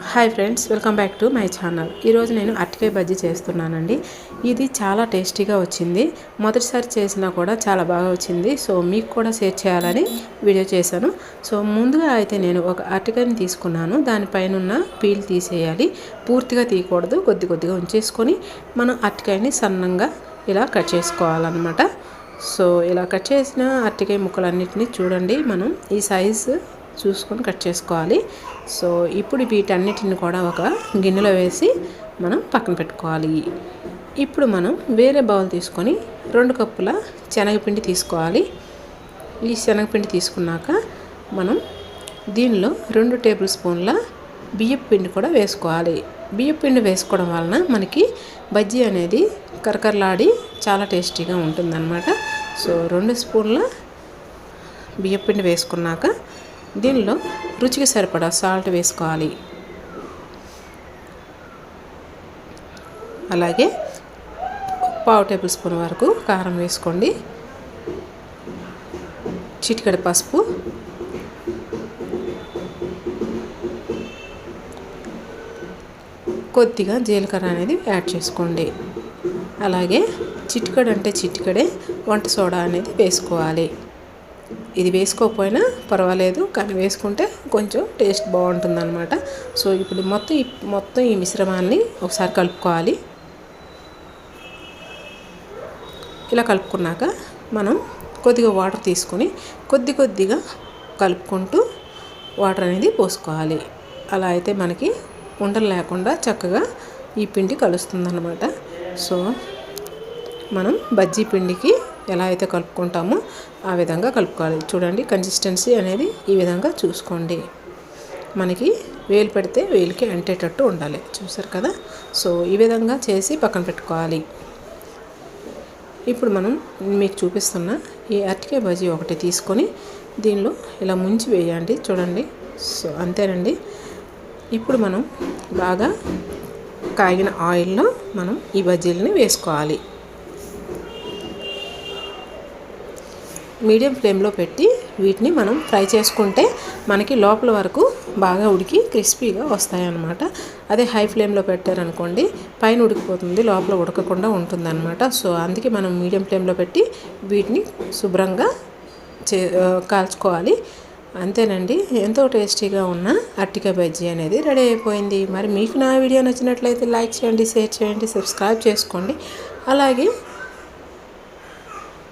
Hi friends, welcome back to my channel. ఈరోజు నేను అరటికాయ బజ్జీ చేస్తున్నానండి. ఇది చాలా టేస్టీగా వచ్చింది. మొదటిసారి చేసినా కూడా చాలా బాగా వచ్చింది. సో మీకు కూడా షేర్ చేయాలని వీడియో చేశాను. సో ముందుగా అయితే నేను ఒక అరటికాయని తీసుకున్నాను. దానిపైన ఉన్న పీల్ తీసేయాలి. పూర్తిగా తీయకూడదు, కొద్ది కొద్దిగా ఉంచేసుకొని మనం అరటికాయని సన్నంగా ఇలా కట్ చేసుకోవాలన్నమాట. సో ఇలా కట్ చేసిన అరటికాయ ముక్కలన్నిటిని చూడండి, మనం ఈ సైజు చూసుకొని కట్ చేసుకోవాలి. సో ఇప్పుడు వీటన్నిటిని కూడా ఒక గిన్నెలో వేసి మనం పక్కన పెట్టుకోవాలి. ఇప్పుడు మనం వేరే బౌల్ తీసుకొని 2 కప్పుల శనగపిండి తీసుకోవాలి. ఈ శనగపిండి తీసుకున్నాక మనం దీనిలో 2 టేబుల్ స్పూన్ల బియ్యపు పిండి కూడా వేసుకోవాలి. బియ్యపు పిండి వేసుకోవడం వలన మనకి బజ్జీ అనేది కరకరలాడి చాలా టేస్టీగా ఉంటుందన్నమాట. సో 2 స్పూన్ల బియ్యపు పిండి వేసుకున్నాక దీనిలో రుచికి సరిపడా సాల్ట్ వేసుకోవాలి. అలాగే 1/2 టేబుల్ స్పూన్ వరకు కారం వేసుకోండి. చిటికెడు పసుపు, కొద్దిగా జీలకర్ర అనేది యాడ్ చేసుకోండి. అలాగే చిటికెడే వంట సోడా అనేది వేసుకోవాలి. ఇది వేసుకోకపోయినా పర్వాలేదు, కానీ వేసుకుంటే కొంచెం టేస్ట్ బాగుంటుందన్నమాట. సో ఇప్పుడు మొత్తం ఈ మిశ్రమాన్ని ఒకసారి కలుపుకోవాలి. ఇలా కలుపుకున్నాక మనం కొద్దిగా వాటర్ తీసుకొని కొద్దిగా కలుపుకుంటూ వాటర్ అనేది పోసుకోవాలి. అలా అయితే మనకి ఉండలు లేకుండా చక్కగా ఈ పిండి కలుస్తుందన్నమాట. సో మనం బజ్జీ పిండికి ఎలా అయితే కలుపుకుంటామో ఆ విధంగా కలుపుకోవాలి. చూడండి, కన్సిస్టెన్సీ అనేది ఈ విధంగా చూసుకోండి. మనకి వేలు పెడితే వేలికి అంటేటట్టు ఉండాలి. చూసారు కదా. సో ఈ విధంగా చేసి పక్కన పెట్టుకోవాలి. ఇప్పుడు మనం మీకు చూపిస్తున్న ఈ అరటికాయ బజ్జీ ఒకటి తీసుకొని దీనిలో ఇలా ముంచి వేయండి. చూడండి. సో అంతేనండి. ఇప్పుడు మనం బాగా కాగిన ఆయిల్లో మనం ఈ బజ్జీలని వేసుకోవాలి. మీడియం ఫ్లేమ్లో పెట్టి వీటిని మనం ఫ్రై చేసుకుంటే మనకి లోపల వరకు బాగా ఉడికి క్రిస్పీగా వస్తాయన్నమాట. అదే హై ఫ్లేమ్లో పెట్టారనుకోండి, పైన ఉడికిపోతుంది, లోపల ఉడకకుండా ఉంటుందన్నమాట. సో అందుకే మనం మీడియం ఫ్లేమ్లో పెట్టి వీటిని శుభ్రంగా కాల్చుకోవాలి. అంతేనండి. ఎంతో టేస్టీగా ఉన్న అరటికాయ బజ్జీ అనేది రెడీ అయిపోయింది. మరి మీకు నా వీడియో నచ్చినట్లయితే లైక్ చేయండి, షేర్ చేయండి, సబ్స్క్రైబ్ చేసుకోండి. అలాగే